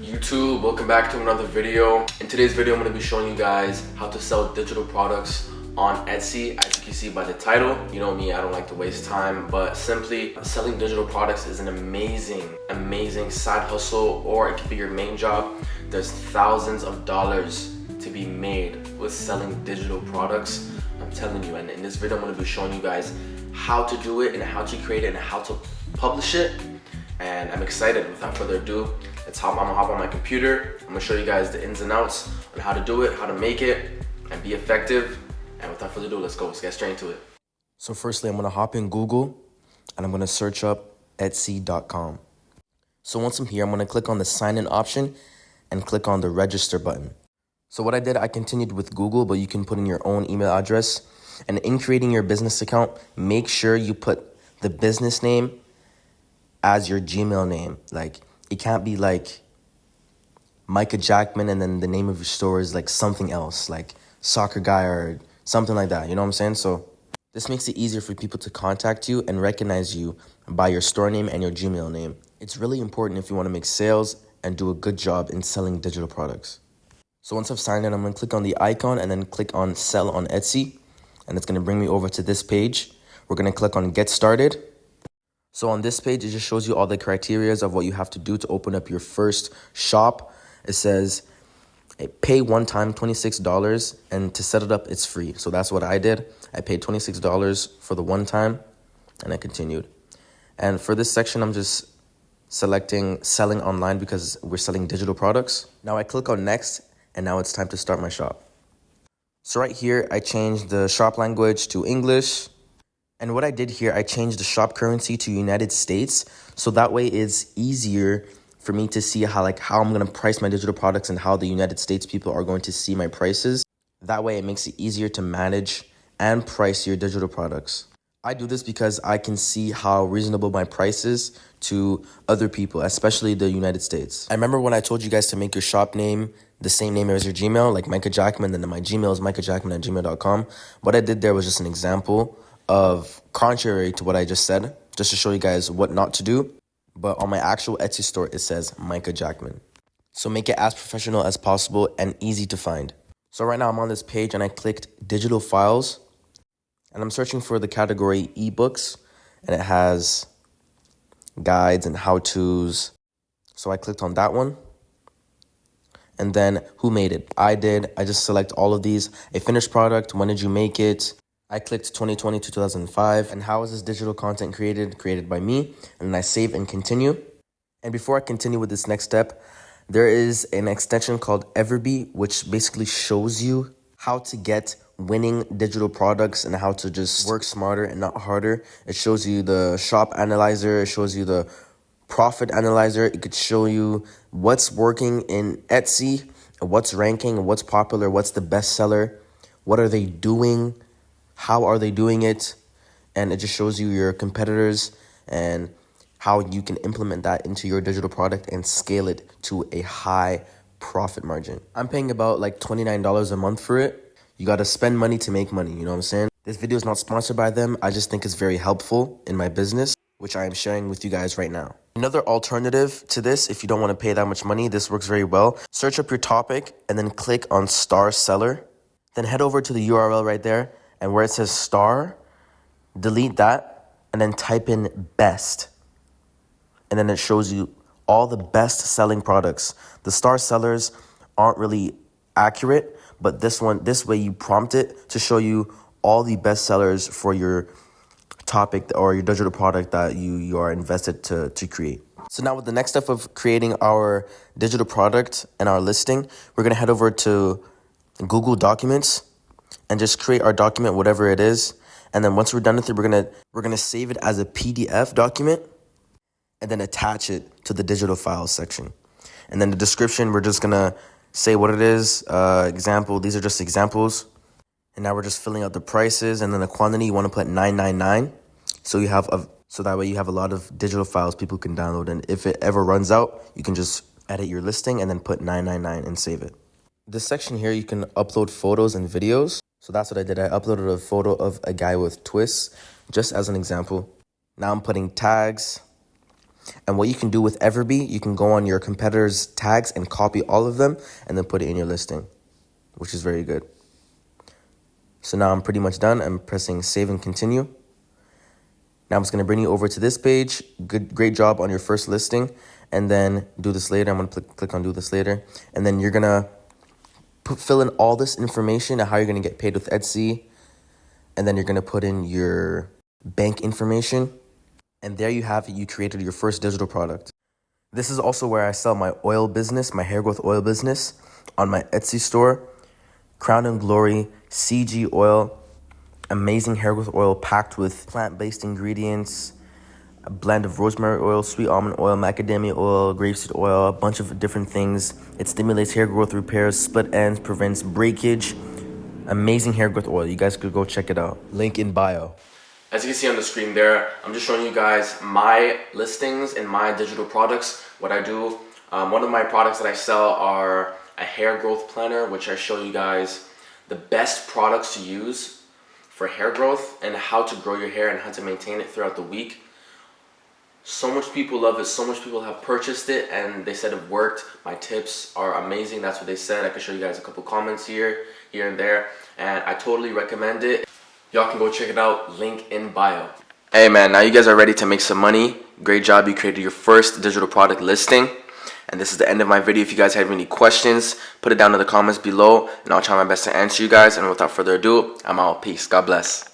YouTube? Welcome back to another video. In today's video, I'm going to be showing you guys how to sell digital products on Etsy. As you can see by the title, you know me, I don't like to waste time, but simply selling digital products is an amazing side hustle, or it could be your main job. There's thousands of dollars to be made with selling digital products. I'm telling you, and in this video, I'm going to be showing you guys how to do it and how to create it and how to publish it. And I'm excited. Without further ado, I'm gonna hop on my computer. I'm gonna show you guys the ins and outs on how to do it, how to make it, and be effective. And without further ado, let's get straight into it. So firstly, I'm gonna hop in Google and I'm gonna search up Etsy.com. So once I'm here, I'm gonna click on the sign in option and click on the register button. So what I did, I continued with Google, but you can put in your own email address. And in creating your business account, make sure you put the business name as your Gmail name. Like, it can't be like Micah Jackman and then the name of your store is like something else, like Soccer Guy or something like that. You know what I'm saying? So this makes it easier for people to contact you and recognize you by your store name and your Gmail name. It's really important if you want to make sales and do a good job in selling digital products. So once I've signed in, I'm going to click on the icon and then click on Sell on Etsy. And it's going to bring me over to this page. We're going to click on Get Started. So on this page, it just shows you all the criteria of what you have to do to open up your first shop. It says, pay one time $26, and to set it up, it's free. So that's what I did. I paid $26 for the one time, and I continued. And for this section, I'm just selecting selling online because we're selling digital products. Now I click on next, and now it's time to start my shop. So right here, I changed the shop language to English. And what I did here, I changed the shop currency to United States. So that way it's easier for me to see how I'm going to price my digital products and how the United States people are going to see my prices. That way it makes it easier to manage and price your digital products. I do this because I can see how reasonable my price is to other people, especially the United States. I remember when I told you guys to make your shop name the same name as your Gmail, like Micah Jackman, then my Gmail is micahjackman@gmail.com. What I did there was just an example of contrary to what I just said, just to show you guys what not to do. But on my actual Etsy store, it says Micah Jackman. So make it as professional as possible and easy to find. So right now I'm on this page and I clicked digital files and I'm searching for the category ebooks, and it has guides and how-tos. So I clicked on that one. And then who made it? I did. I just select all of these. A finished product. When did you make it? I clicked 2020 to 2005. And how is this digital content created? Created by me. And then I save and continue. And before I continue with this next step, there is an extension called Everbee, which basically shows you how to get winning digital products and how to just work smarter and not harder. It shows you the shop analyzer. It shows you the profit analyzer. It could show you what's working in Etsy, what's ranking, what's popular, what's the best seller, what are they doing, how are they doing it, and it just shows you your competitors and how you can implement that into your digital product and scale it to a high profit margin. I'm paying about like $29 a month for it. You got to spend money to make money, you know what I'm saying? This video is not sponsored by them. I just think it's very helpful in my business, which I am sharing with you guys right now. Another alternative to this, if you don't want to pay that much money, this works very well. Search up your topic and then click on star seller. Then head over to the URL right there, and where it says star, delete that and then type in best. And then it shows you all the best selling products. The star sellers aren't really accurate, but this way you prompt it to show you all the best sellers for your topic or your digital product that you are invested to create. So now with the next step of creating our digital product and our listing, we're going to head over to Google Documents and just create our document, whatever it is. And then once we're done with it, we're gonna save it as a PDF document and then attach it to the digital files section. And then the description, we're just gonna say what it is. Example, these are just examples. And now we're just filling out the prices, and then the quantity you want to put 999. So that way you have a lot of digital files people can download. And if it ever runs out, you can just edit your listing and then put 999 and save it. This section here, you can upload photos and videos. So that's what I did. I uploaded a photo of a guy with twists, just as an example. Now I'm putting tags. And what you can do with Everbee, you can go on your competitors' tags and copy all of them and then put it in your listing, which is very good. So now I'm pretty much done. I'm pressing save and continue. Now I'm just going to bring you over to this page. Great job on your first listing. And then do this later. I'm going to click on do this later. And then you're going to fill in all this information and how you're going to get paid with Etsy. And then you're going to put in your bank information. And there you have it. You created your first digital product. This is also where I sell my oil business, my hair growth oil business on my Etsy store. Crown and Glory CG oil. Amazing hair growth oil packed with plant-based ingredients. A blend of rosemary oil, sweet almond oil, macadamia oil, grapeseed oil, a bunch of different things. It stimulates hair growth, repairs split ends, prevents breakage. Amazing hair growth oil. You guys could go check it out. Link in bio. As you can see on the screen there, I'm just showing you guys my listings and my digital products, what I do. One of my products that I sell are a hair growth planner, which I show you guys the best products to use for hair growth and how to grow your hair and how to maintain it throughout the week. So much people love it. So much people have purchased it and they said it worked. My tips are amazing. That's what they said. I can show you guys a couple comments here and there. And I totally recommend it. Y'all can go check it out. Link in bio. Hey man, now you guys are ready to make some money. Great job. You created your first digital product listing. And this is the end of my video. If you guys have any questions, put it down in the comments below. And I'll try my best to answer you guys. And without further ado, I'm out. Peace. God bless.